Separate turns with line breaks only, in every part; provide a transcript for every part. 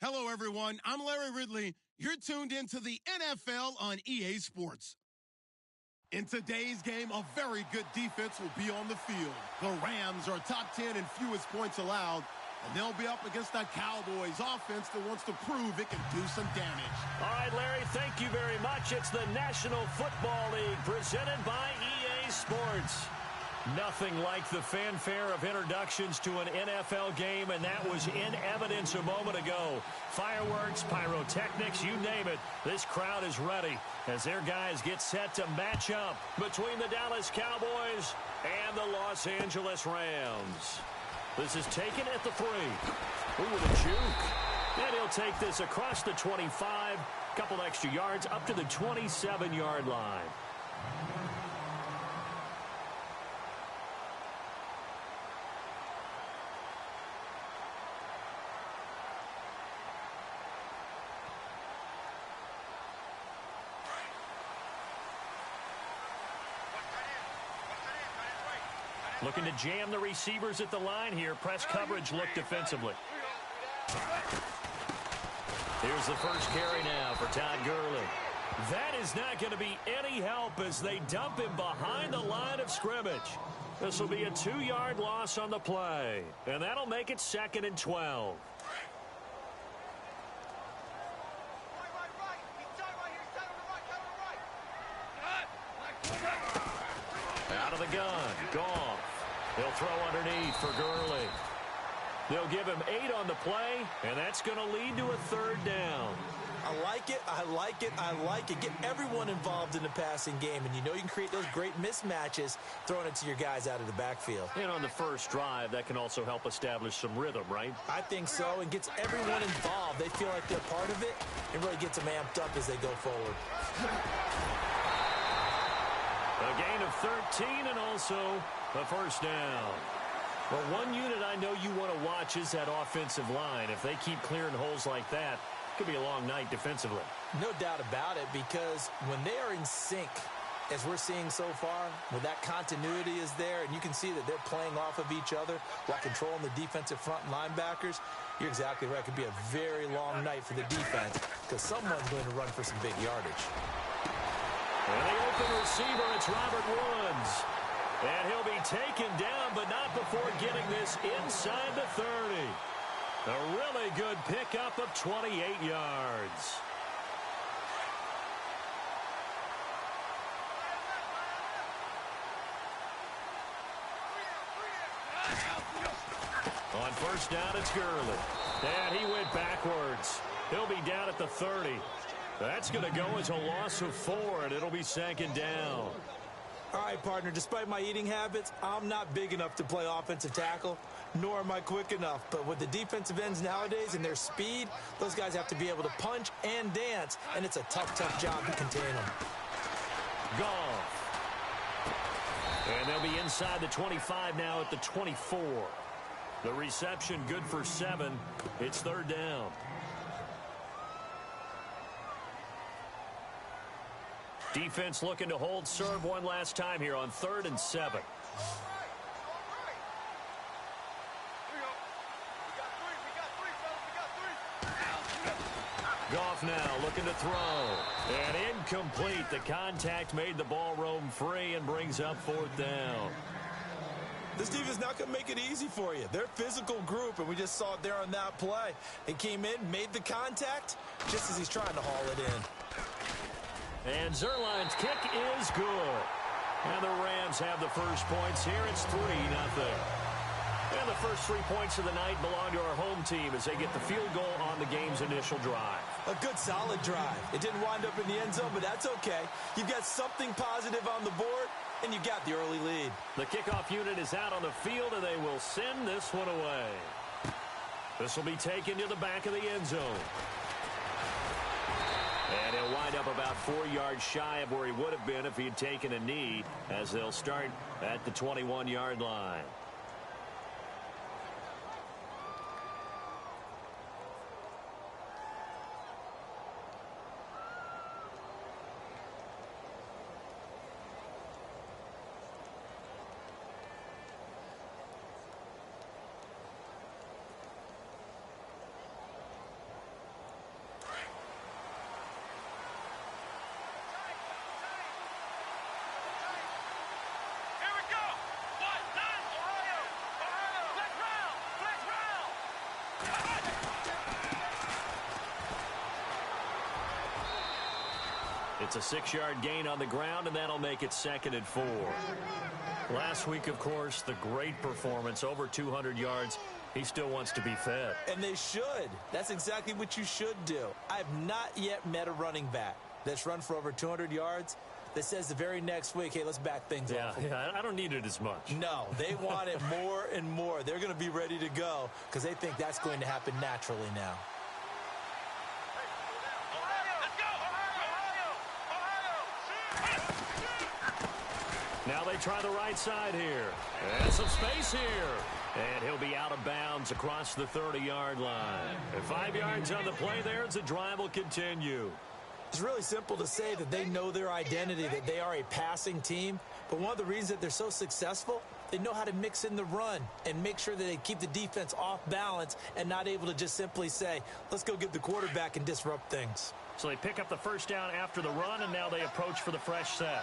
Hello, everyone. I'm Larry Ridley. You're tuned into the NFL on EA Sports. In today's game, a very good defense will be on the field. The Rams are top 10 in fewest points allowed, and they'll be up against the Cowboys offense that wants to prove it can do some damage.
All right, Larry, thank you very much. It's the National Football League presented by EA Sports. Nothing like the fanfare of introductions to an NFL game, and that was in evidence a moment ago. Fireworks, pyrotechnics, you name it. This crowd is ready as their guys get set to match up between the Dallas Cowboys and the Los Angeles Rams. This is taken at the 3. Ooh, with a juke. And he'll take this across the 25, couple extra yards up to the 27-yard line. Looking to jam the receivers at the line here. Press coverage look defensively. Here's the first carry now for Todd Gurley. That is not going to be any help as they dump him behind the line of scrimmage. This will be a 2-yard loss on the play, and that'll make it 2nd and 12. Out of the gun, Goff. He'll throw underneath for Gurley. They'll give him 8 on the play, and that's going to lead to a 3rd down.
I like it, I like it, I like it. Get everyone involved in the passing game, and you know you can create those great mismatches throwing it to your guys out of the backfield.
And on the first drive, that can also help establish some rhythm, right?
I think so, and gets everyone involved. They feel like they're part of it, and really gets them amped up as they go forward.
A gain of 13 and also a 1st down. Well, one unit I know you want to watch is that offensive line. If they keep clearing holes like that, it could be a long night defensively.
No doubt about it, because when they are in sync, as we're seeing so far, when that continuity is there, and you can see that they're playing off of each other while controlling the defensive front linebackers, you're exactly right. It could be a very long night for the defense because someone's going to run for some big yardage.
And the open receiver, it's Robert Woods. And he'll be taken down, but not before getting this inside the 30. A really good pickup of 28 yards. On 1st down, it's Gurley. And he went backwards. He'll be down at the 30. That's going to go as a loss of 4, and it'll be 2nd down.
All right, partner, despite my eating habits, I'm not big enough to play offensive tackle, nor am I quick enough. But with the defensive ends nowadays and their speed, those guys have to be able to punch and dance, and it's a tough, tough job to contain them.
Goff. And they'll be inside the 25 now at the 24. The reception good for 7. It's 3rd down. Defense looking to hold serve one last time here on 3rd and 7. Goff now looking to throw. And incomplete. The contact made the ball roam free and brings up 4th down.
This defense not going to make it easy for you. They're a physical group, and we just saw it there on that play. They came in, made the contact, just as he's trying to haul it in.
And Zerline's kick is good. And the Rams have the first points here. It's 3-0. And the first 3 points of the night belong to our home team as they get the field goal on the game's initial drive.
A good, solid drive. It didn't wind up in the end zone, but that's okay. You've got something positive on the board, and you got the early lead.
The kickoff unit is out on the field, and they will send this one away. This will be taken to the back of the end zone. And he'll wind up about 4 yards shy of where he would have been if he had taken a knee, as they'll start at the 21-yard line. It's a 6-yard gain on the ground, and that'll make it 2nd and 4. Last week, of course, the great performance, over 200 yards. He still wants to be fed.
And they should. That's exactly what you should do. I have not yet met a running back that's run for over 200 yards that says the very next week, hey, let's back things off.
Yeah, I don't need it as much.
No, they want it more and more. They're going to be ready to go because they think that's going to happen naturally now.
Now they try the right side here. And some space here. And he'll be out of bounds across the 30-yard line. And 5 yards on the play there as the drive will continue.
It's really simple to say that they know their identity, that they are a passing team. But one of the reasons that they're so successful, they know how to mix in the run and make sure that they keep the defense off balance and not able to just simply say, let's go get the quarterback and disrupt things.
So they pick up the first down after the run, and now they approach for the fresh set.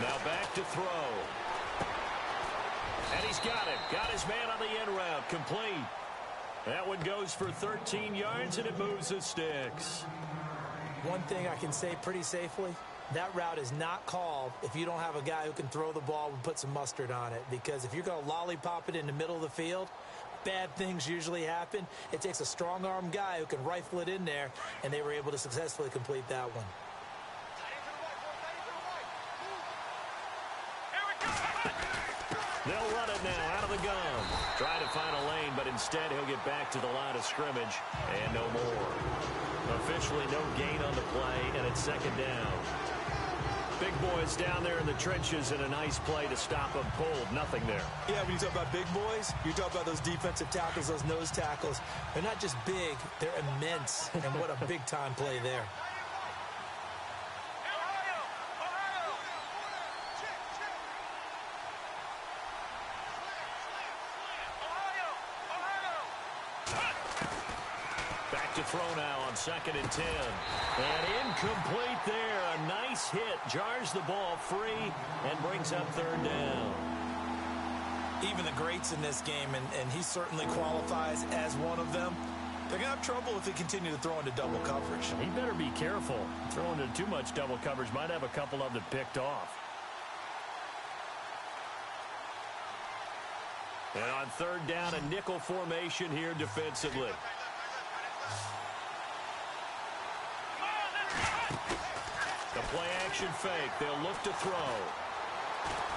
Now back to throw. And he's got it. Got his man on the end route. Complete. That one goes for 13 yards, and it moves the sticks.
One thing I can say pretty safely, that route is not called if you don't have a guy who can throw the ball and put some mustard on it. Because if you're going to lollipop it in the middle of the field, bad things usually happen. It takes a strong-arm guy who can rifle it in there, and they were able to successfully complete that one.
They'll run it now out of the gun. Trying to find a lane, but instead he'll get back to the line of scrimmage and no more. Officially no gain on the play, and it's 2nd down. Big boys down there in the trenches, and a nice play to stop them cold. Nothing there.
Yeah, when you talk about big boys, you talk about those defensive tackles, those nose tackles. They're not just big, they're immense, and what a big-time play there.
To throw now on 2nd and 10. And incomplete there. A nice hit. Jars the ball free and brings up 3rd down.
Even the greats in this game, and he certainly qualifies as one of them, they're going to have trouble if they continue to throw into double coverage.
He better be careful. Throwing into too much double coverage might have a couple of them picked off. And on 3rd down, a nickel formation here defensively. The play-action fake. They'll look to throw.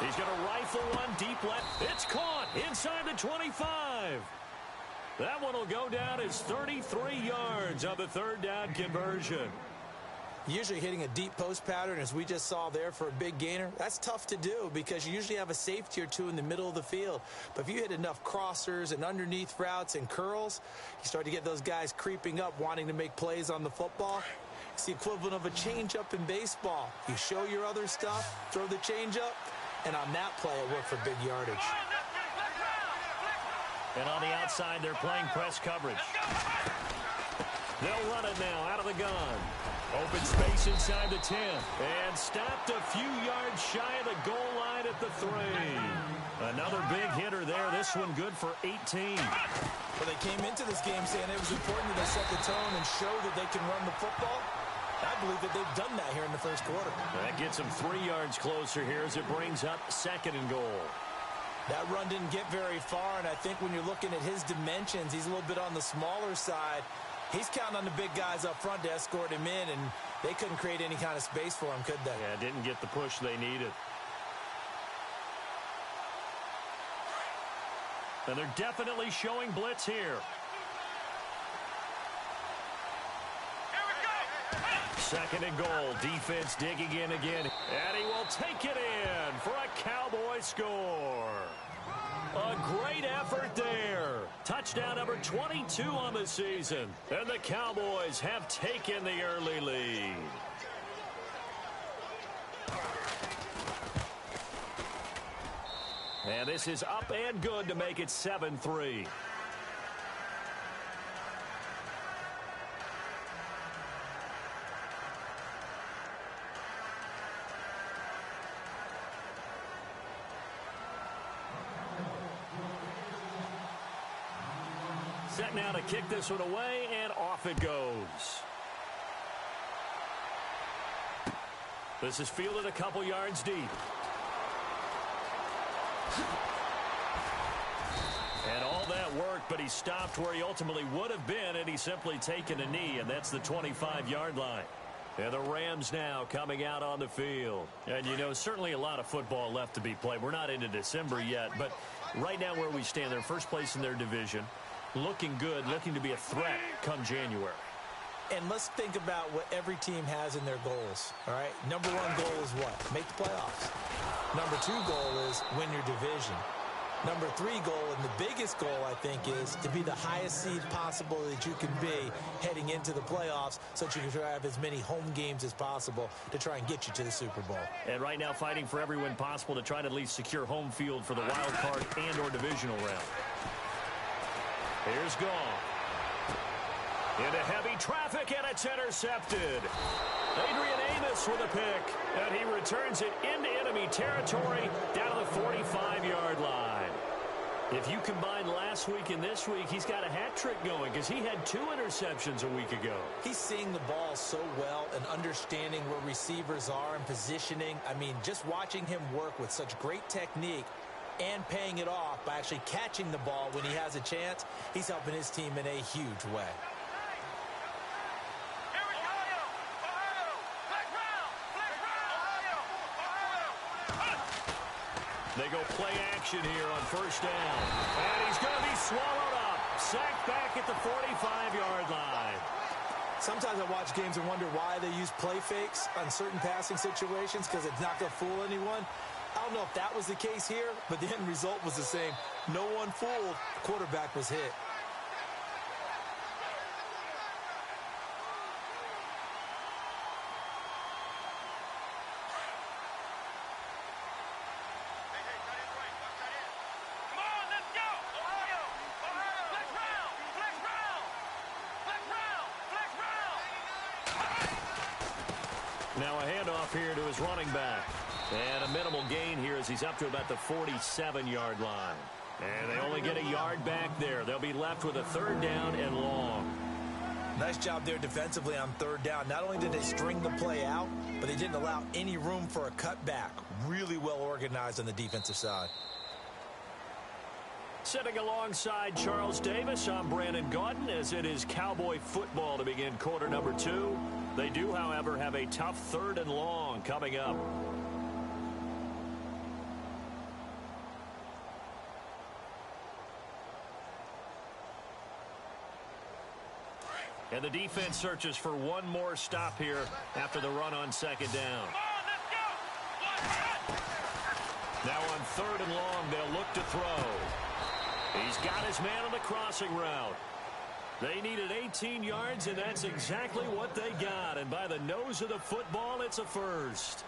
He's going to rifle one deep left. It's caught inside the 25. That one will go down as 33 yards on the 3rd down conversion.
Usually hitting a deep post pattern, as we just saw there for a big gainer, that's tough to do because you usually have a safety or two in the middle of the field. But if you hit enough crossers and underneath routes and curls, you start to get those guys creeping up, wanting to make plays on the football. It's the equivalent of a changeup in baseball. You show your other stuff, throw the changeup, and on that play, it worked for big yardage.
And on the outside, they're playing press coverage. They'll run it now out of the gun. Open space inside the 10. And stopped a few yards shy of the goal line at the 3. Another big hitter there. This one good for 18.
Well, they came into this game saying it was important that they set the tone and show that they can run the football. I believe that they've done that here in the first quarter.
That gets them 3 yards closer here as it brings up 2nd and goal.
That run didn't get very far, and I think when you're looking at his dimensions, he's a little bit on the smaller side. He's counting on the big guys up front to escort him in, and they couldn't create any kind of space for him, could they?
Yeah, didn't get the push they needed. And they're definitely showing blitz here. 2nd and goal. Defense digging in again. And he will take it in for a Cowboy score. A great effort there. Touchdown number 22 on the season. And the Cowboys have taken the early lead. And this is up and good to make it 7-3. set now to kick this one away, and off it goes. This is fielded a couple yards deep. And all that work, but he stopped where he ultimately would have been, and he's simply taken a knee, and that's the 25-yard line. And the Rams now coming out on the field. And, you know, certainly a lot of football left to be played. We're not into December yet, but right now where we stand, they're first place in their division, looking good, looking to be a threat come January.
And let's think about what every team has in their goals, all right? Number one goal is what? Make the playoffs. Number two goal is win your division. Number three goal, and the biggest goal, I think, is to be the highest seed possible that you can be heading into the playoffs so that you can have as many home games as possible to try and get you to the Super Bowl.
And right now fighting for every win possible to try to at least secure home field for the wild card and or divisional round. Here's Goff. Into heavy traffic, and it's intercepted. Adrian Amos with a pick, and he returns it into enemy territory down to the 45-yard line. If you combine last week and this week, he's got a hat trick going because he had 2 interceptions a week ago.
He's seeing the ball so well and understanding where receivers are and positioning. I mean, just watching him work with such great technique and paying it off by actually catching the ball when he has a chance, he's helping his team in a huge way.
They go play action here on first down. And he's going to be swallowed up. Sacked back at the 45-yard line.
Sometimes I watch games and wonder why they use play fakes on certain passing situations because it's not going to fool anyone. I don't know if that was the case here, but the end result was the same. No one fooled. The quarterback was hit.
Now a handoff here to his running back. And a minimal gain here as he's up to about the 47-yard line. And they only get a yard back there. They'll be left with a 3rd down and long.
Nice job there defensively on 3rd down. Not only did they string the play out, but they didn't allow any room for a cutback. Really well organized on the defensive side.
Sitting alongside Charles Davis, I'm Brandon Gaudin as it is Cowboy football to begin quarter number 2. They do, however, have a tough 3rd and long coming up. And the defense searches for one more stop here after the run on 2nd down. Now on 3rd and long, they'll look to throw. He's got his man on the crossing route. They needed 18 yards, and that's exactly what they got. And by the nose of the football, it's a first.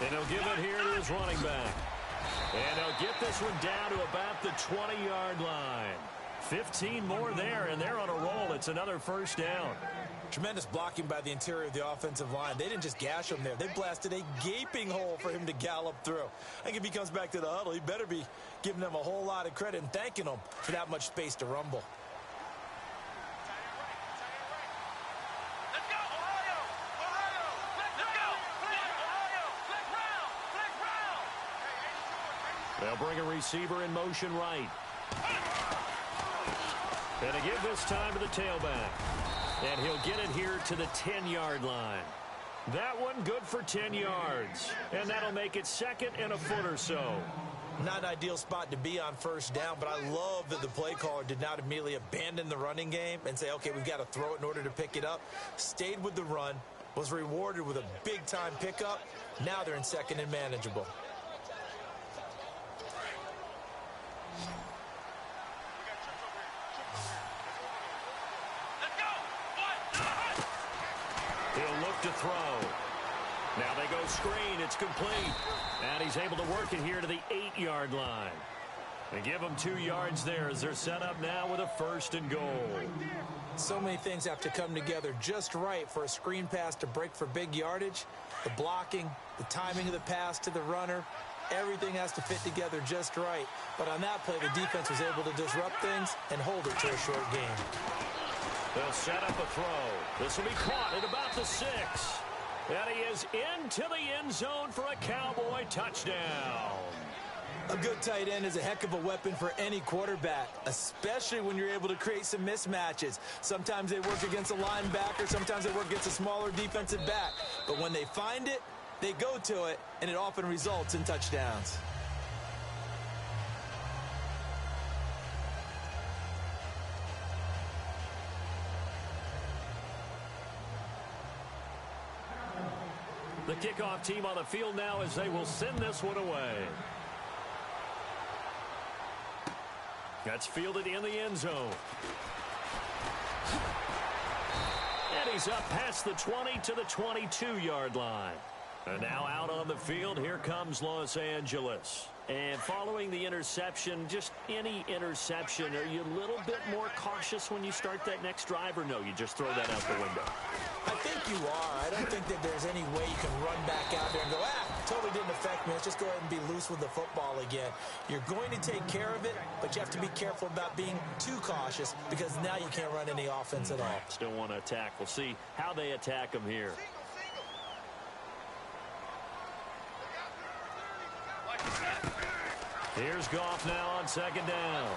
And he'll give it here to his running back. And they'll get this one down to about the 20-yard line. 15 more there, and they're on a roll. It's another first down.
Tremendous blocking by the interior of the offensive line. They didn't just gash him there. They blasted a gaping hole for him to gallop through. I think if he comes back to the huddle, he better be giving them a whole lot of credit and thanking them for that much space to rumble.
They'll bring a receiver in motion right. And to give this time to the tailback. And he'll get it here to the 10-yard line. That one good for 10 yards. And that'll make it 2nd and a foot or so.
Not an ideal spot to be on first down, but I love that the play caller did not immediately abandon the running game and say, okay, we've got to throw it in order to pick it up. Stayed with the run, was rewarded with a big-time pickup. Now they're in 2nd and manageable.
He'll look to throw. Now they go screen. It's complete. And he's able to work it here to the 8-yard line. They give them 2 yards there as they're set up now with a 1st and goal.
So many things have to come together just right for a screen pass to break for big yardage. The blocking, the timing of the pass to the runner, everything has to fit together just right. But on that play, the defense was able to disrupt things and hold it to a short game.
They'll set up a throw. This will be caught at about the 6. And he is into the end zone for a Cowboy touchdown.
A good tight end is a heck of a weapon for any quarterback, especially when you're able to create some mismatches. Sometimes they work against a linebacker, sometimes they work against a smaller defensive back. But when they find it, they go to it, and it often results in touchdowns.
The kickoff team on the field now as they will send this one away. That's fielded in the end zone. And he's up past the 20 to the 22-yard line. And now out on the field, here comes Los Angeles. And following the interception, just any interception, are you a little bit more cautious when you start that next drive, or no, you just throw that out the window?
I think you are. I don't think that there's any way you can run back out there and go, totally didn't affect me. Let's just go ahead and be loose with the football again. You're going to take care of it, but you have to be careful about being too cautious because now you can't run any offense at all.
Still want to attack. We'll see how they attack them here. Here's Goff now on 2nd down.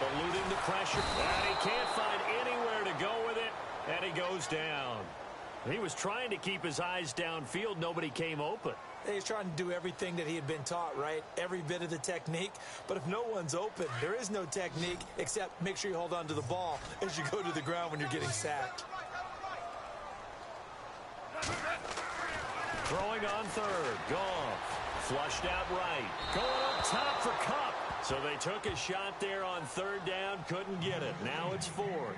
Eluding the pressure. And he can't find anywhere to go with it. And he goes down. He was trying to keep his eyes downfield. Nobody came open.
He's trying to do everything that he had been taught, right? Every bit of the technique. But if no one's open, there is no technique except make sure you hold on to the ball as you go to the ground when you're getting sacked.
Throwing on 3rd. Goff. Flushed out right. Going up top for Kupp. So they took a shot there on 3rd down. Couldn't get it. Now it's 4th.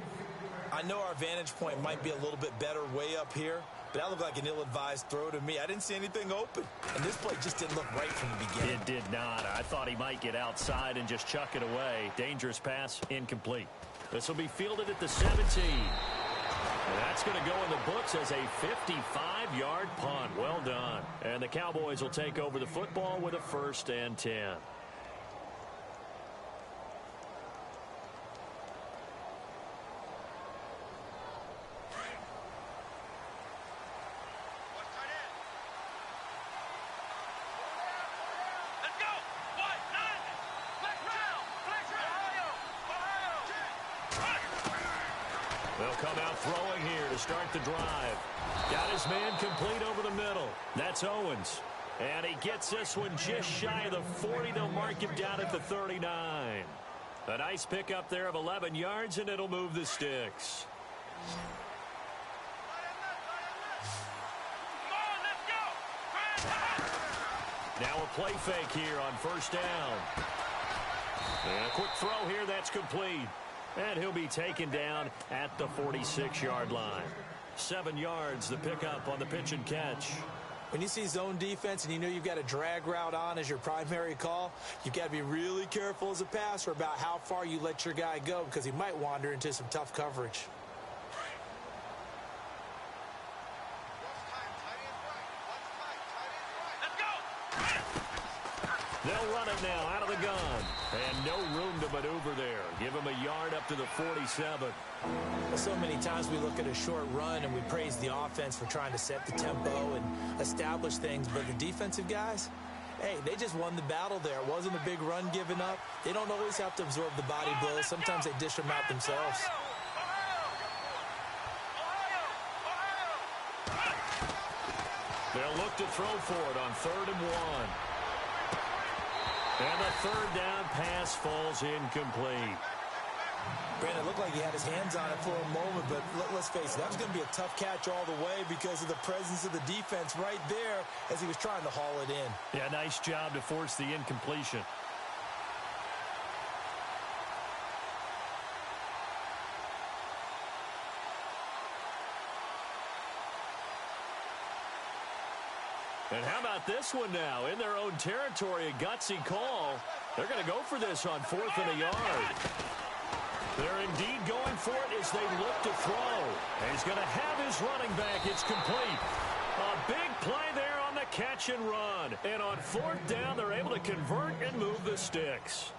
I know our vantage point might be a little bit better way up here, but that looked like an ill-advised throw to me. I didn't see anything open, and this play just didn't look right from the beginning.
It did not. I thought he might get outside and just chuck it away. Dangerous pass, incomplete. This will be fielded at the 17. And that's going to go in the books as a 55-yard punt. Well done. And the Cowboys will take over the football with a 1st and 10. They'll come out throwing here to start the drive. Got his man complete over the middle. That's Owens. And he gets this one just shy of the 40. They'll mark him down at the 39. A nice pickup there of 11 yards, and it'll move the sticks. Now a play fake here on 1st down. And a quick throw here, that's complete. And he'll be taken down at the 46-yard line. 7 yards, the pickup on the pitch and catch.
When you see zone defense and you know you've got a drag route on as your primary call, you've got to be really careful as a passer about how far you let your guy go because he might wander into some tough coverage.
They'll run it now out of the gun. And no room to maneuver there. Give him a yard up to the 47.
So many times we look at a short run and we praise the offense for trying to set the tempo and establish things. But the defensive guys, hey, they just won the battle there. It wasn't a big run given up. They don't always have to absorb the body blows. Sometimes they dish them out themselves.
They'll look to throw for it on 3rd and 1. And the 3rd down pass falls incomplete.
Brandon, it looked like he had his hands on it for a moment, but let's face it, that was going to be a tough catch all the way because of the presence of the defense right there as he was trying to haul it in.
Yeah, nice job to force the incompletion. And how about this one now? In their own territory, a gutsy call. They're going to go for this on 4th and a yard. They're indeed going for it as they look to throw. He's going to have his running back. It's complete. A big play there on the catch and run. And on 4th down, they're able to convert and move the sticks.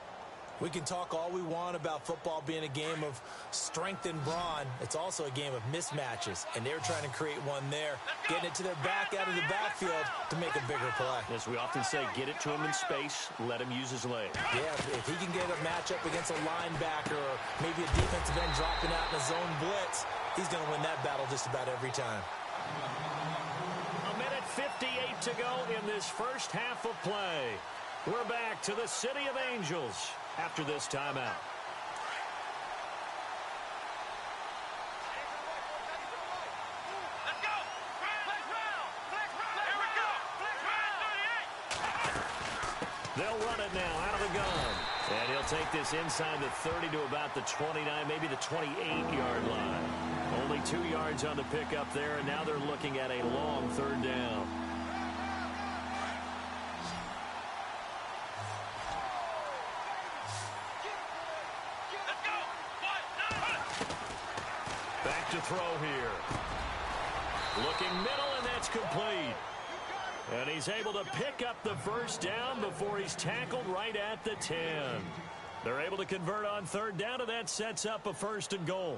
We can talk all we want about football being a game of strength and brawn. It's also a game of mismatches, and they're trying to create one there, getting it to their back out of the backfield to make a bigger play.
As we often say, get it to him in space, let him use his leg.
Yeah, if he can get a matchup against a linebacker or maybe a defensive end dropping out in a zone blitz, he's going to win that battle just about every time.
A minute 58 to go in this first half of play. We're back to the City of Angels after this timeout. They'll run it now out of the gun. And he'll take this inside the 30 to about the 29, maybe the 28-yard line. Only 2 yards on the pickup there, and now they're looking at a long 3rd down. Back to throw here. Looking middle, and that's complete. And he's able to pick up the 1st down before he's tackled right at the 10. They're able to convert on 3rd down, and that sets up a 1st and goal.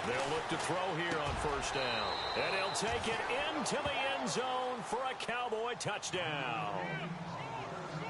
They'll look to throw here on 1st down. And he'll take it into the end zone for a Cowboy touchdown.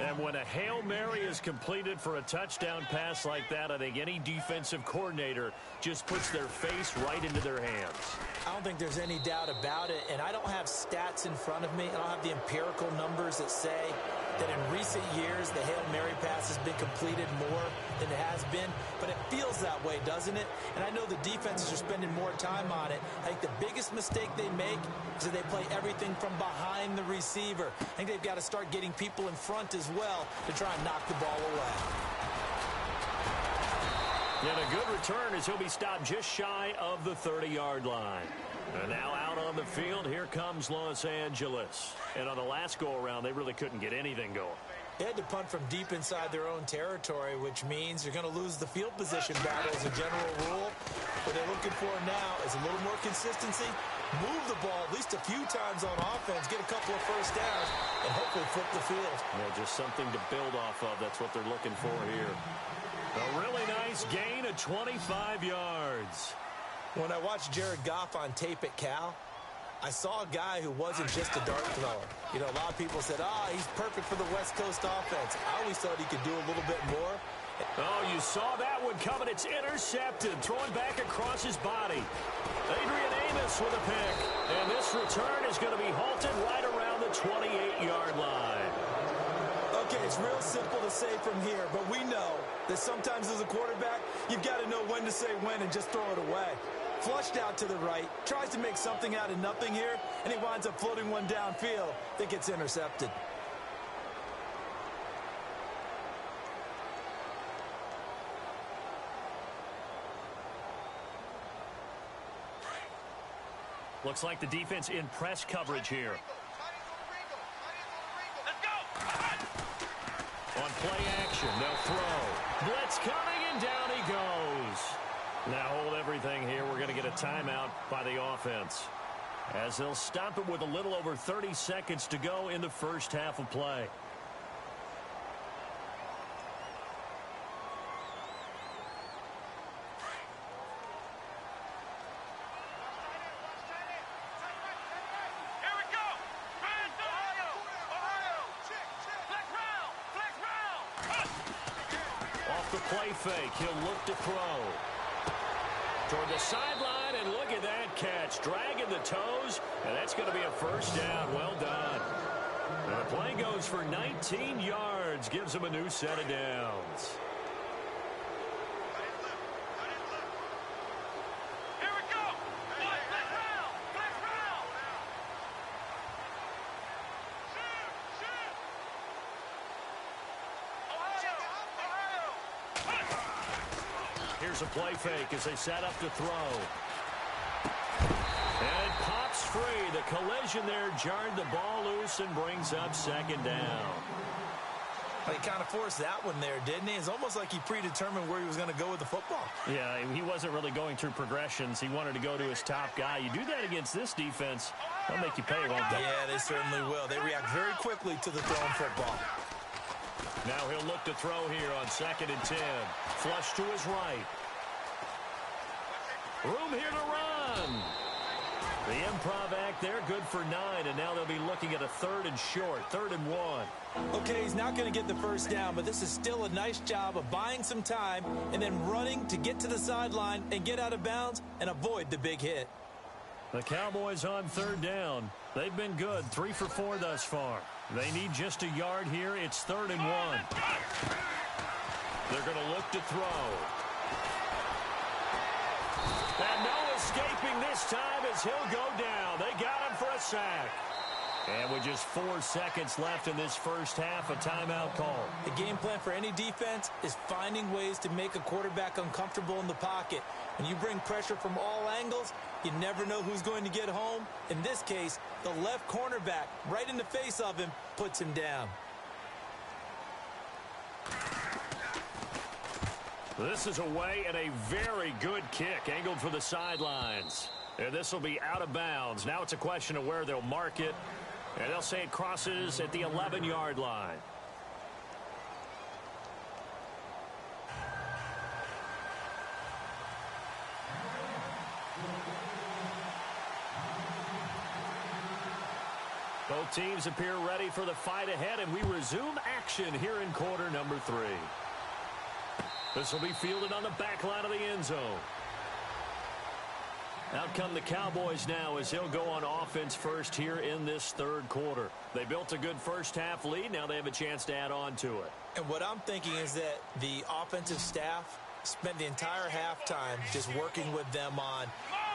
And when a Hail Mary is completed for a touchdown pass like that, I think any defensive coordinator just puts their face right into their hands.
I don't think there's any doubt about it, and I don't have stats in front of me. I don't have the empirical numbers that say that in recent years the Hail Mary pass has been completed more than it has been, but it feels that way, doesn't it? And I know the defenses are spending more time on it. I think the biggest mistake they make is that they play everything from behind the receiver. I think they've got to start getting people in front as well to try and knock the ball away.
And a good return as he'll be stopped just shy of the 30-yard line. And now out on the field, here comes Los Angeles. And on the last go-around, they really couldn't get anything going.
They had to punt from deep inside their own territory, which means you're going to lose the field position battle as a general rule. What they're looking for now is a little more consistency, move the ball at least a few times on offense, get a couple of 1st downs, and hopefully flip the field.
Yeah, just something to build off of. That's what they're looking for here. A really nice gain of 25 yards.
When I watched Jared Goff on tape at Cal, I saw a guy who wasn't just a dart thrower. You know, a lot of people said, he's perfect for the West Coast offense. I always thought he could do a little bit more.
Oh, you saw that one coming. It's intercepted, thrown back across his body. Adrian Amos with a pick. And this return is going to be halted right around the 28-yard line.
Okay, it's real simple to say from here, but we know that sometimes as a quarterback, you've got to know when to say when and just throw it away. Flushed out to the right, tries to make something out of nothing here, and he winds up floating one downfield that gets intercepted.
Looks like the defense in press coverage here. On play action, they'll throw. Blitz coming, and down he goes. Now hold everything here. We're going to get a timeout by the offense, as they'll stop it with a little over 30 seconds to go in the first half of play. Play fake. He'll look to throw. Toward the sideline, and look at that catch. Dragging the toes, and that's going to be a 1st down. Well done. And the play goes for 19 yards. Gives him a new set of downs.
Here we go. Flex round.
Here's a play fake as they set up to throw. And it pops free. The collision there jarred the ball loose and brings up second down.
He kind of forced that one there, didn't he? It's almost like he predetermined where he was going to go with the football.
Yeah, he wasn't really going through progressions. He wanted to go to his top guy. You do that against this defense, they'll make you pay, won't they?
Yeah, they certainly will. They react very quickly to the thrown football.
Now he'll look to throw here on 2nd and 10. Flush to his right. Room here to run. The improv act there, good for 9, and now they'll be looking at a 3rd and short, 3rd and 1.
Okay, he's not going to get the first down, but this is still a nice job of buying some time and then running to get to the sideline and get out of bounds and avoid the big hit.
The Cowboys on 3rd down. They've been good, 3 for 4 thus far. They need just a yard here. It's 3rd and 1. They're going to look to throw. And no escaping this time as he'll go down. They got him for a sack. And with just 4 seconds left in this first half, a timeout call.
The game plan for any defense is finding ways to make a quarterback uncomfortable in the pocket. When you bring pressure from all angles, you never know who's going to get home. In this case, the left cornerback, right in the face of him, puts him down.
This is away and a very good kick, angled for the sidelines. And this will be out of bounds. Now it's a question of where they'll mark it. And they'll say it crosses at the 11-yard line. Both teams appear ready for the fight ahead, and we resume action here in quarter number 3. This will be fielded on the back line of the end zone. Out come the Cowboys now as he'll go on offense first here in this 3rd quarter. They built a good first half lead. Now they have a chance to add on to it.
And what I'm thinking is that the offensive staff spent the entire halftime just working with them on,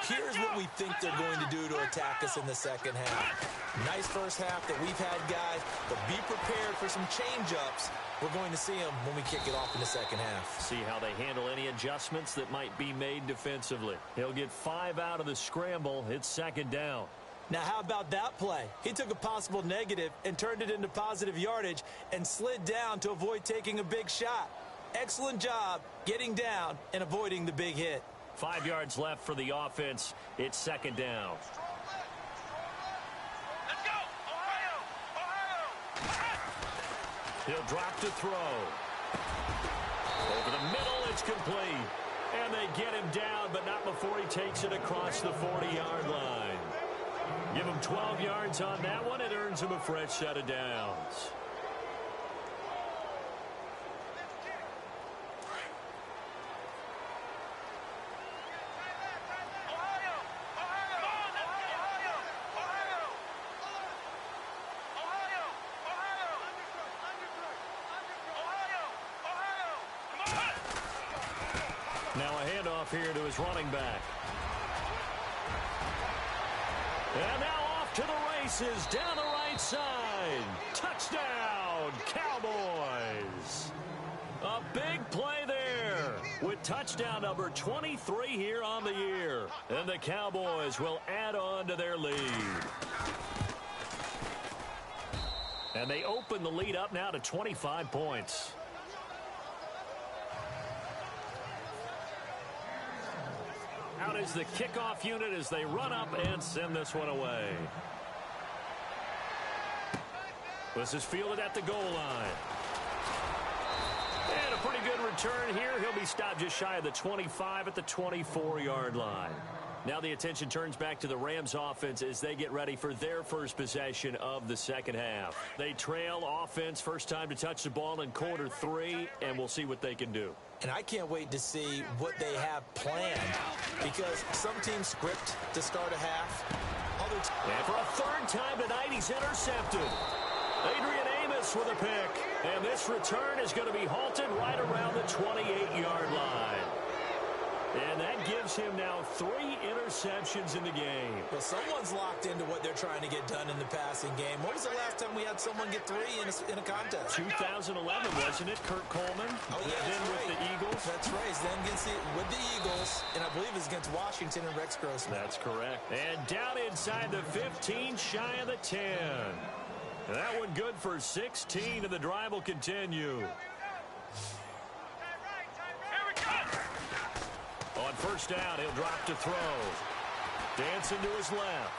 here's what we think they're going to do to attack us in the second half. Nice first half that we've had, guys, but be prepared for some change-ups. We're going to see them when we kick it off in the second half.
See how they handle any adjustments that might be made defensively. He'll get 5 out of the scramble. It's 2nd down.
Now, how about that play? He took a possible negative and turned it into positive yardage and slid down to avoid taking a big shot. Excellent job getting down and avoiding the big hit.
5 yards left for the offense. It's 2nd down.
Let's go! Ohio!
He'll drop to throw. Over the middle, it's complete. And they get him down, but not before he takes it across the 40-yard line. Give him 12 yards on that one. It earns him a fresh set of downs. Now a handoff here to his running back. And now off to the races down the right side. Touchdown, Cowboys. A big play there with touchdown number 23 here on the year. And the Cowboys will add on to their lead. And they open the lead up now to 25 points. Out is the kickoff unit as they run up and send this one away. This is fielded at the goal line. And a pretty good return here. He'll be stopped just shy of the 25 at the 24-yard line. Now the attention turns back to the Rams offense as they get ready for their first possession of the second half. They trail offense, first time to touch the ball in quarter 3, and we'll see what they can do.
And I can't wait to see what they have planned, because some teams script to start a half.
And for a 3rd time tonight, he's intercepted. Adrian Amos with a pick. And this return is going to be halted right around the 28-yard line. And that gives him now 3 interceptions in the game.
Well, someone's locked into what they're trying to get done in the passing game. When was the last time we had someone get 3 in a contest?
2011, wasn't it? Kurt Coleman.
Oh, yeah,
then
right.
with the Eagles.
That's right. Then with the Eagles, and I believe it's against Washington and Rex Grossman.
That's correct. And down inside the 15, shy of the 10. And that one good for 16, and the drive will continue. On first down, he'll drop to throw. Dancing to his left.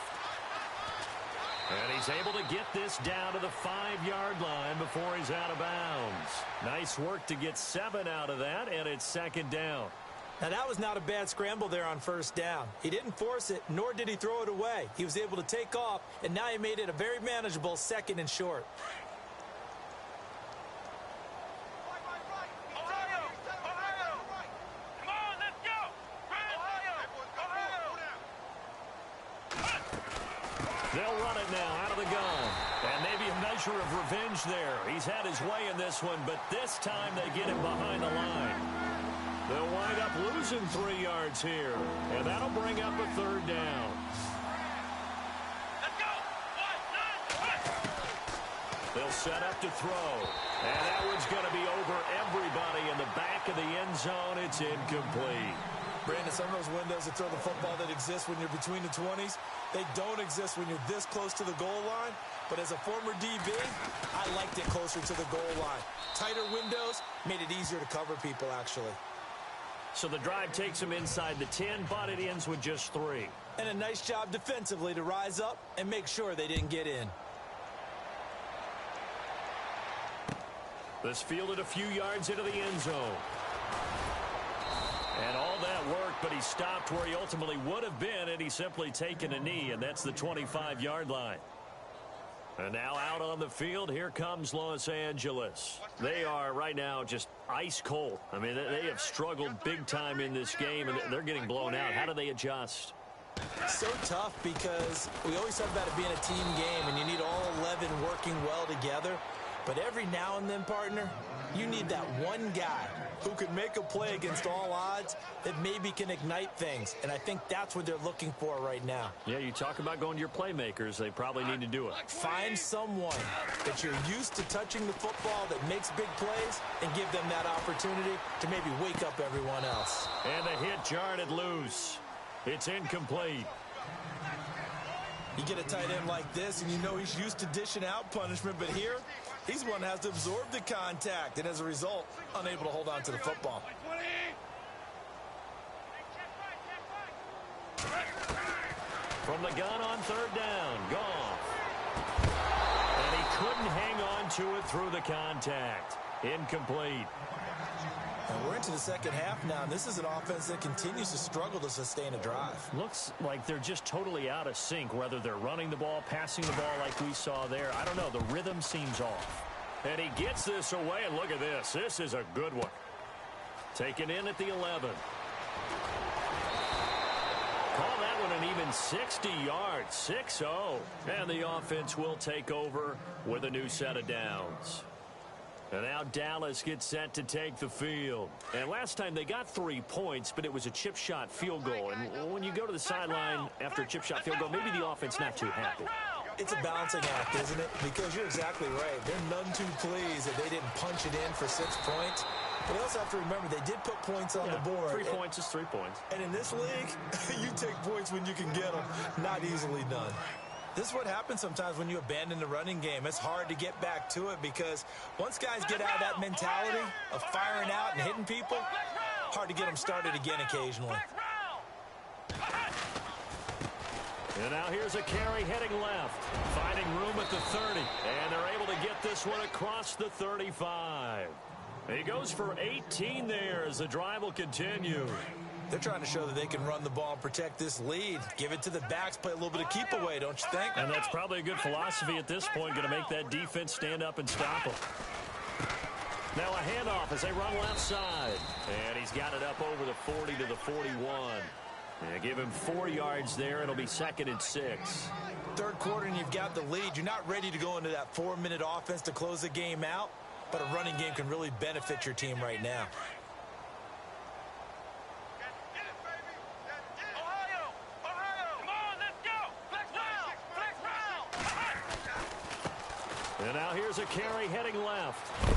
And he's able to get this down to the 5-yard line before he's out of bounds. Nice work to get 7 out of that, and it's second down.
Now, that was not a bad scramble there on first down. He didn't force it, nor did he throw it away. He was able to take off, and now he made it a very manageable 2nd and short.
They'll run it now out of the gun. And maybe a measure of revenge there. He's had his way in this one, but this time they get him behind the line. They'll wind up losing 3 yards here. And that'll bring up a 3rd down.
Let's go. 1, 9, 1.
They'll set up to throw. And that one's going to be over everybody in the back of the end zone. It's incomplete.
Brandon, some of those windows that throw the football that exist when you're between the 20s, they don't exist when you're this close to the goal line. But as a former DB, I liked it closer to the goal line. Tighter windows made it easier to cover people, actually.
So the drive takes him inside the 10, but it ends with just 3.
And a nice job defensively to rise up and make sure they didn't get in.
This fielded a few yards into the end zone. And all that worked, but he stopped where he ultimately would have been, and he's simply taken a knee, and that's the 25-yard line. And now out on the field, here comes Los Angeles. They are right now just ice cold. I mean, they have struggled big time in this game, and they're getting blown out. How do they adjust?
So tough because we always talk about it being a team game, and you need all 11 working well together. But every now and then, partner, you need that one guy who can make a play against all odds that maybe can ignite things. And I think that's what they're looking for right now.
Yeah, you talk about going to your playmakers. They probably need to do it.
Find someone that you're used to touching the football that makes big plays and give them that opportunity to maybe wake up everyone else.
And the hit jarred it loose. It's incomplete.
You get a tight end like this, and you know he's used to dishing out punishment, but here, he's one that has to absorb the contact, and as a result, unable to hold on to the football.
From the gun on 3rd down, Goff. And he couldn't hang on to it through the contact. Incomplete.
And we're into the second half now, and this is an offense that continues to struggle to sustain a drive.
Looks like they're just totally out of sync, whether they're running the ball, passing the ball like we saw there. I don't know. The rhythm seems off. And he gets this away, and look at this. This is a good one. Taken in at the 11. Call that one an even 60 yards, 6-0. And the offense will take over with a new set of downs. And now Dallas gets set to take the field. And last time they got 3 points, but it was a chip shot field goal. And when you go to the sideline after a chip shot field goal, maybe the offense not too happy.
It's a balancing act, isn't it? Because you're exactly right. They're none too pleased that they didn't punch it in for 6 points. But they also have to remember they did put points on the board.
3 points is 3 points.
And in this league, you take points when you can get them. Not easily done. This is what happens sometimes when you abandon the running game. It's hard to get back to it because once guys get out of that mentality of firing out and hitting people, hard to get them started again occasionally.
And now here's a carry heading left, finding room at the 30. And they're able to get this one across the 35. He goes for 18 there as the drive will continue.
They're trying to show that they can run the ball and protect this lead. Give it to the backs, play a little bit of keep away, don't you think?
And that's probably a good philosophy at this point, going to make that defense stand up and stop them. Now a handoff as they run left side. And he's got it up over the 40 to the 41. And give him 4 yards there. It'll be 2nd and 6.
Third quarter and you've got the lead. You're not ready to go into that 4-minute offense to close the game out, but a running game can really benefit your team right now.
Here's a carry heading left.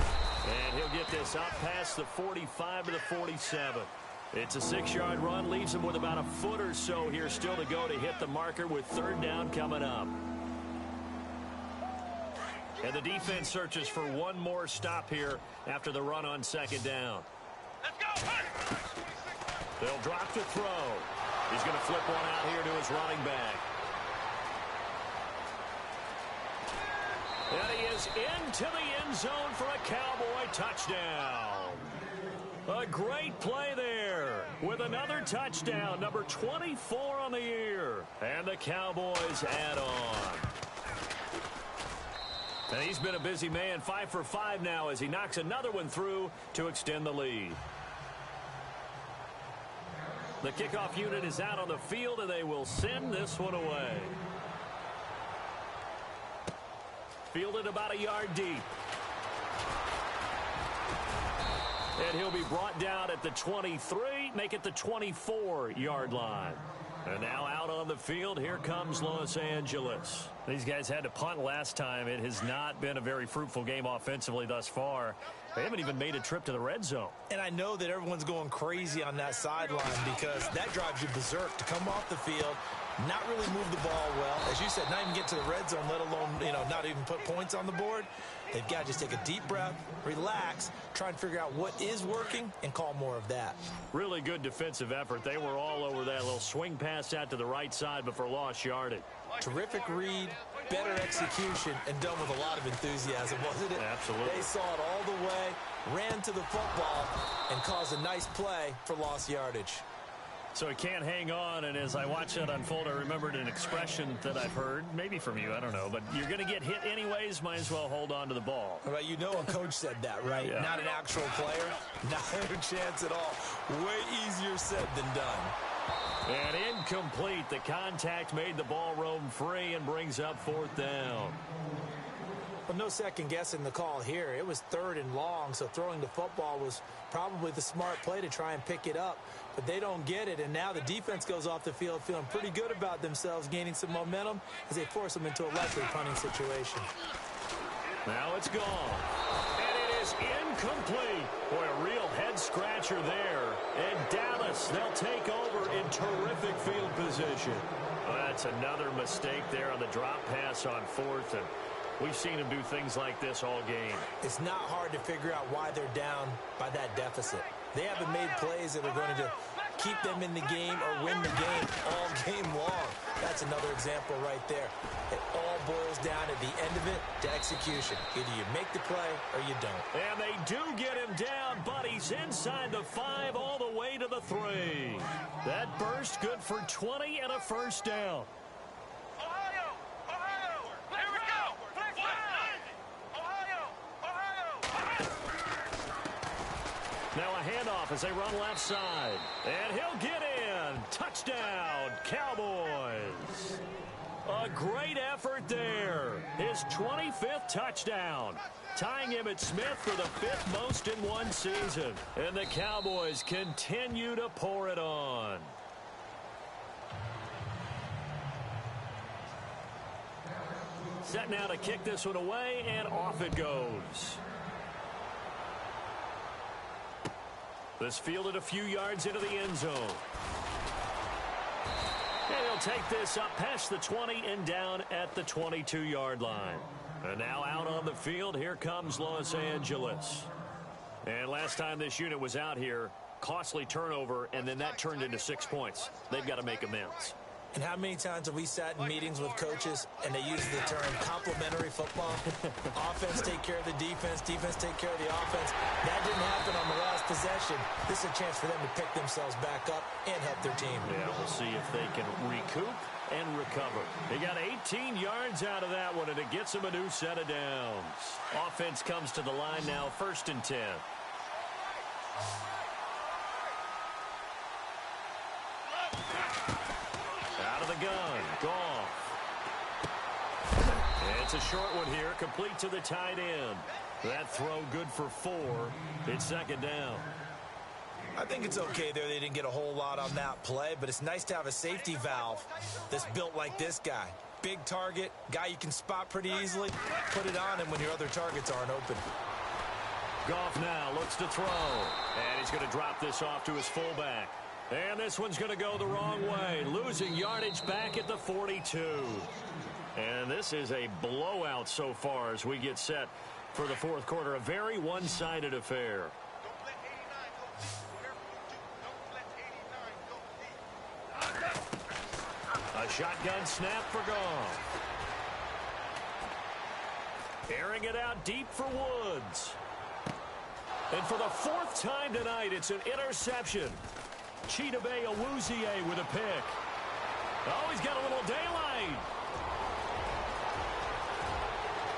And he'll get this up past the 45 to the 47. It's a 6-yard run, leaves him with about a foot or so here still to go to hit the marker with third down coming up. And the defense searches for one more stop here after the run on second down.
Let's go.
They'll drop to throw. He's going to flip one out here to his running back. And he is into the end zone for a Cowboy touchdown. A great play there with another touchdown, number 24 on the year. And the Cowboys add on. And he's been a busy man, 5 for 5 now as he knocks another one through to extend the lead. The kickoff unit is out on the field, and they will send this one away. Fielded about a yard deep. And he'll be brought down at the 23, make it the 24-yard line. And now out on the field, here comes Los Angeles. These guys had to punt last time. It has not been a very fruitful game offensively thus far. They haven't even made a trip to the red zone.
And I know that everyone's going crazy on that sideline because that drives you berserk to come off the field, not really move the ball well. As you said, not even get to the red zone, let alone, not even put points on the board. They've got to just take a deep breath, relax, try and figure out what is working, and call more of that.
Really good defensive effort. They were all over that little swing pass out to the right side, but for lost yardage.
Terrific read, better execution, and done with a lot of enthusiasm, wasn't it?
Absolutely.
They saw it all the way, ran to the football, and caused a nice play for lost yardage.
So he can't hang on, and as I watch that unfold, I remembered an expression that I've heard, maybe from you, I don't know, but you're going to get hit anyways, might as well hold on to the ball.
Right, a coach said that, right?
Yeah.
Not an actual player, not a chance at all. Way easier said than done.
And incomplete. The contact made the ball roam free and brings up fourth down.
But no second guessing the call here. It was third and long, so throwing the football was probably the smart play to try and pick it up. But they don't get it, and now the defense goes off the field feeling pretty good about themselves, gaining some momentum as they force them into a likely punting situation.
Now it's gone. And it is incomplete. Boy, a real head-scratcher there. And Dallas, they'll take over in terrific field position. Well, that's another mistake there on the drop pass on fourth, and we've seen them do things like this all game.
It's not hard to figure out why they're down by that deficit. They haven't made plays that are going to keep them in the game or win the game all game long. That's another example right there. It all boils down at the end of it to execution. Either you make the play or you don't.
And they do get him down, but he's inside the 5 all the way to the 3. That burst good for 20 and a first down. Now a handoff as they run left side. And he'll get in. Touchdown, Cowboys. A great effort there. His 25th touchdown. Tying him at Smith for the 5th most in one season. And the Cowboys continue to pour it on. Set now to kick this one away, and off it goes. This fielded a few yards into the end zone. And he'll take this up past the 20 and down at the 22-yard line. And now out on the field, here comes Los Angeles. And last time this unit was out here, costly turnover, and then that turned into 6 points. They've got to make amends.
And how many times have we sat in meetings with coaches and they use the term complementary football? Offense take care of the defense, defense take care of the offense. That didn't happen on the last possession. This is a chance for them to pick themselves back up and help their team.
Yeah, we'll see if they can recoup and recover. They got 18 yards out of that one, and it gets them a new set of downs. Offense comes to the line now, 1st and 10. Out of the gun, Goff. It's a short one here, complete to the tight end. That throw good for 4. It's 2nd down.
I think it's okay there. They didn't get a whole lot on that play, but it's nice to have a safety valve that's built like this guy. big target, guy you can spot pretty easily. Put it on him when your other targets aren't open.
Goff now looks to throw. And he's going to drop this off to his fullback. And this one's going to go the wrong way. Losing yardage back at the 42. And this is a blowout so far as we get set for the fourth quarter. A very one-sided affair. A shotgun snap for Goff. Airing it out deep for Woods. And for the fourth time tonight, it's an interception. Chidobe Awuzie with a pick. Oh, he's got a little daylight.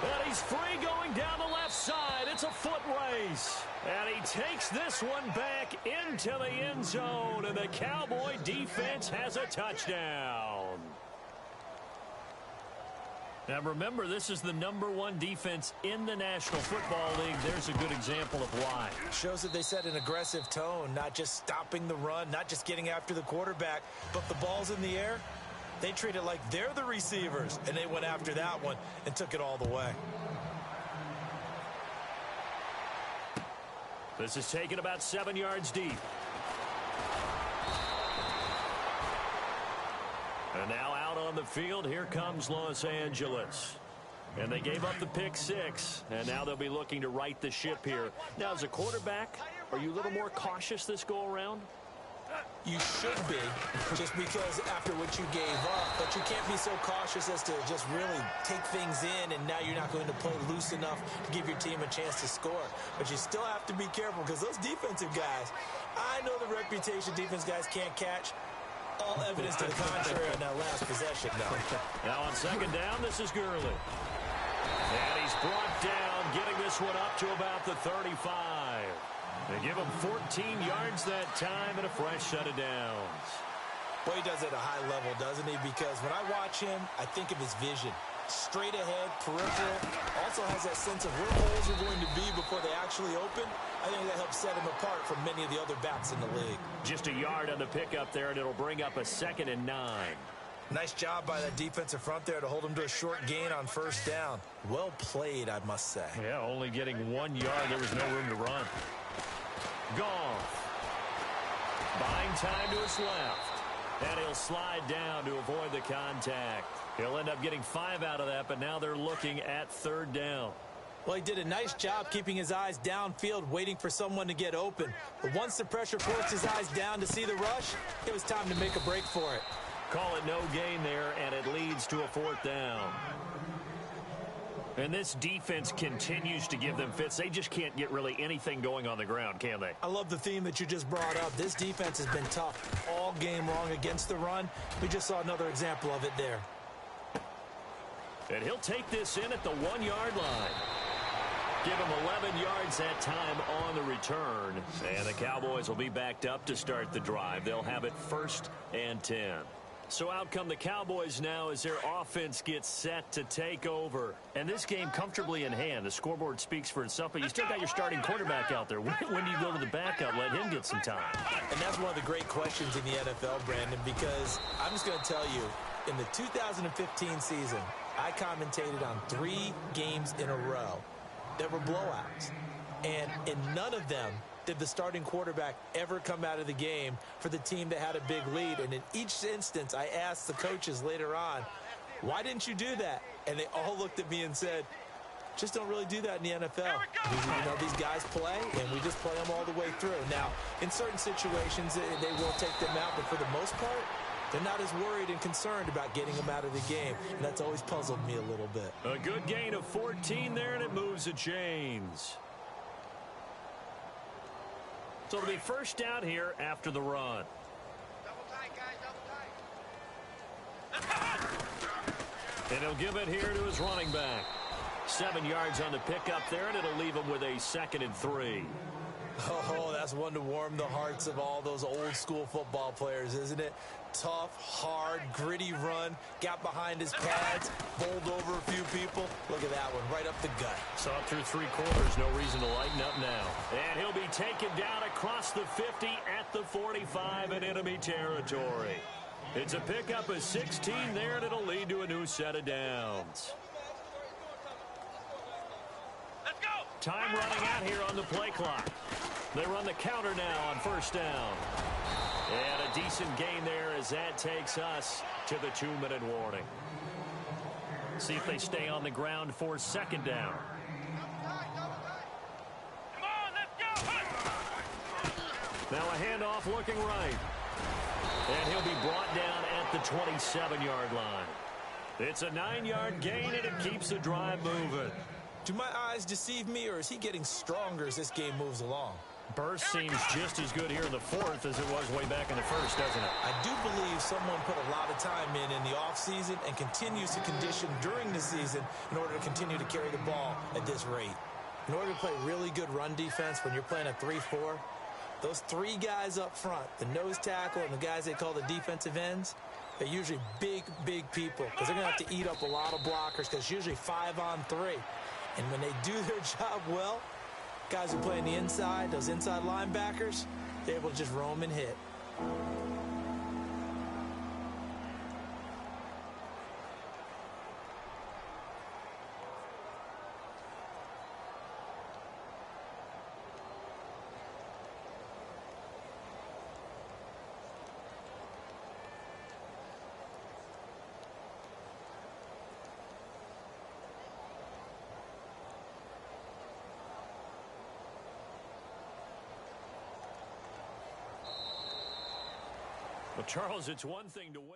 And he's free going down the left side. It's a foot race. And he takes this one back into the end zone. And the Cowboy defense has a touchdown. Now remember, this is the #1 defense in the National Football League. There's a good example of why.
Shows that they set an aggressive tone, not just stopping the run, not just getting after the quarterback, but the ball's in the air. They treat it like they're the receivers, and they went after that one and took it all the way.
This is taken about 7 yards deep. And now out on the field, here comes Los Angeles. And they gave up the pick 6, and now they'll be looking to right the ship here. Now, as a quarterback, are you a little more cautious this go-around?
You should be, just because after what you gave up, but you can't be so cautious as to just really take things in, and now you're not going to play loose enough to give your team a chance to score. But you still have to be careful, because those defensive guys, I know the reputation defense guys can't catch. All evidence to the contrary on that last possession, though.
Now on second down, this is Gurley. And he's brought down, getting this one up to about the 35. They give him 14 yards that time and a fresh set of downs.
Well, he does it at a high level, doesn't he? Because when I watch him, I think of his vision. Straight ahead, peripheral. Also has that sense of where holes are going to be before they actually open. I think that helps set him apart from many of the other backs in the league.
Just a yard on the pickup there, and it'll bring up a 2nd and 9.
Nice job by that defensive front there to hold him to a short gain on first down. Well played, I must say.
Yeah, only getting 1 yard. There was no room to run. Goff. Buying time to his left. And he'll slide down to avoid the contact. He'll end up getting 5 out of that, but now they're looking at 3rd down.
Well, he did a nice job keeping his eyes downfield, waiting for someone to get open. But once the pressure forced his eyes down to see the rush, it was time to make a break for it.
Call it no gain there, and it leads to a 4th down. And this defense continues to give them fits. They just can't get really anything going on the ground, can they?
I love the theme that you just brought up. This defense has been tough all game long against the run. We just saw another example of it there.
And he'll take this in at the 1-yard line. Give him 11 yards that time on the return. And the Cowboys will be backed up to start the drive. They'll have it 1st and 10. So out come the Cowboys now as their offense gets set to take over. And this game comfortably in hand. The scoreboard speaks for itself, but you still got your starting quarterback out there. When do you go to the backup? Let him get some time.
And that's one of the great questions in the NFL, Brandon, because I'm just going to tell you, in the 2015 season, I commentated on 3 games in a row that were blowouts. And in none of them did the starting quarterback ever come out of the game for the team that had a big lead. And in each instance, I asked the coaches later on, why didn't you do that? And they all looked at me and said, just don't really do that in the NFL. You know, these guys play, and we just play them all the way through. Now, in certain situations, they will take them out, but for the most part, they're not as worried and concerned about getting them out of the game. And that's always puzzled me a little bit.
A good gain of 14 there, and it moves the chains. So it'll be first down here after the run.
Double tight, guys, double tight.
And he'll give it here to his running back. 7 yards on the pickup there, and it'll leave him with a 2nd and 3.
Oh, that's one to warm the hearts of all those old school football players, isn't it? Tough, hard, gritty run, got behind his pads, bowled over a few people. Look at that one, right up the gut.
Saw it through 3 quarters, no reason to lighten up now. And he'll be taken down across the 50 at the 45 in enemy territory. It's a pickup of 16 there, and it'll lead to a new set of downs.
Let's go.
Time running out here on the play clock. They run the counter now on first down. And a decent gain there as that takes us to the 2-minute warning. See if they stay on the ground for second down.
Come on, let's go.
Now a handoff looking right. And he'll be brought down at the 27-yard line. It's a 9-yard gain, and it keeps the drive moving.
Do my eyes deceive me, or is he getting stronger as this game moves along?
Burst seems just as good here in the fourth as it was way back in the first, doesn't it?
I do believe someone put a lot of time in the offseason and continues to condition during the season in order to continue to carry the ball at this rate. In order to play really good run defense when you're playing a 3-4, those three guys up front, the nose tackle and the guys they call the defensive ends, they're usually big, big people because they're going to have to eat up a lot of blockers because it's usually 5-on-3. And when they do their job well, guys who play on the inside, those inside linebackers, they're able to just roam and hit.
Well, Charles, it's one thing to win.